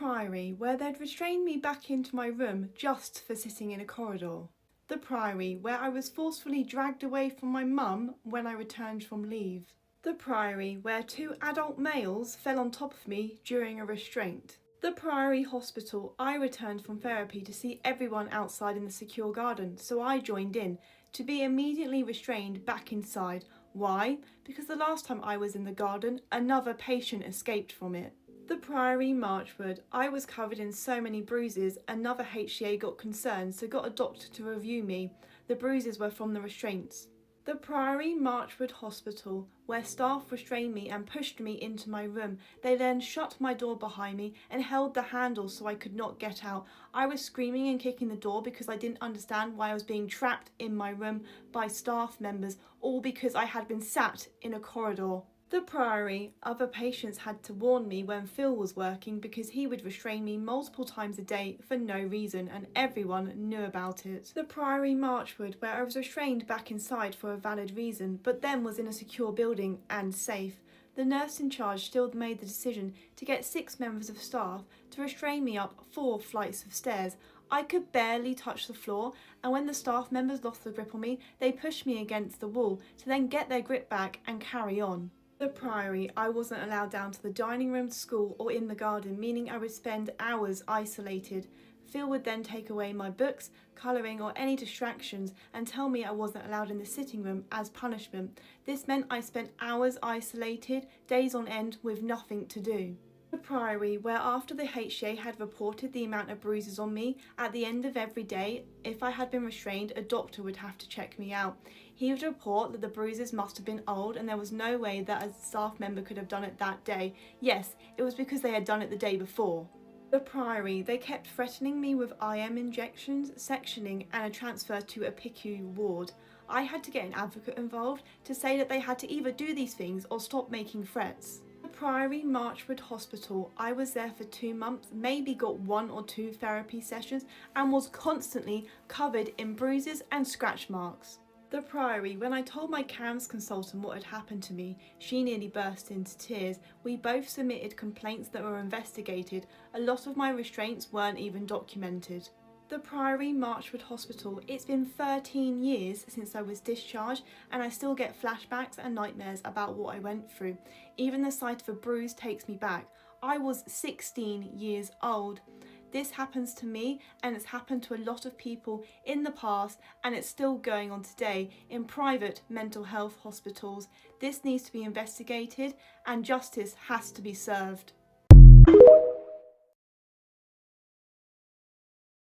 Priory, where they'd restrained me back into my room just for sitting in a corridor. The Priory, where I was forcefully dragged away from my mum when I returned from leave. The Priory, where 2 adult males fell on top of me during a restraint. The Priory Hospital, I returned from therapy to see everyone outside in the secure garden, so I joined in, to be immediately restrained back inside. Why? Because the last time I was in the garden, another patient escaped from it. The Priory Marchwood, I was covered in so many bruises, another HCA got concerned, so got a doctor to review me. The bruises were from the restraints. The Priory Marchwood Hospital, where staff restrained me and pushed me into my room. They then shut my door behind me and held the handle so I could not get out. I was screaming and kicking the door because I didn't understand why I was being trapped in my room by staff members, all because I had been sat in a corridor. The Priory, other patients had to warn me when Phil was working because he would restrain me multiple times a day for no reason, and everyone knew about it. The Priory Marchwood, where I was restrained back inside for a valid reason, but then was in a secure building and safe. The nurse in charge still made the decision to get 6 members of staff to restrain me up 4 flights of stairs. I could barely touch the floor, and when the staff members lost the grip on me, they pushed me against the wall to then get their grip back and carry on. The Priory, I wasn't allowed down to the dining room, school or in the garden, meaning I would spend hours isolated. Phil would then take away my books, colouring or any distractions and tell me I wasn't allowed in the sitting room as punishment. This meant I spent hours isolated, days on end with nothing to do. The Priory, where after the HCA had reported the amount of bruises on me, at the end of every day, if I had been restrained, a doctor would have to check me out. He would report that the bruises must have been old and there was no way that a staff member could have done it that day. Yes, it was because they had done it the day before. The Priory, they kept threatening me with IM injections, sectioning and a transfer to a PICU ward. I had to get an advocate involved to say that they had to either do these things or stop making threats. The Priory Marchwood Hospital, I was there for 2 months, maybe got 1 or 2 therapy sessions and was constantly covered in bruises and scratch marks. The Priory, when I told my CAMS consultant what had happened to me, she nearly burst into tears. We both submitted complaints that were investigated. A lot of my restraints weren't even documented. The Priory Marchwood Hospital, it's been 13 years since I was discharged and I still get flashbacks and nightmares about what I went through. Even the sight of a bruise takes me back. I was 16 years old. This happens to me and it's happened to a lot of people in the past, and it's still going on today in private mental health hospitals. This needs to be investigated and justice has to be served.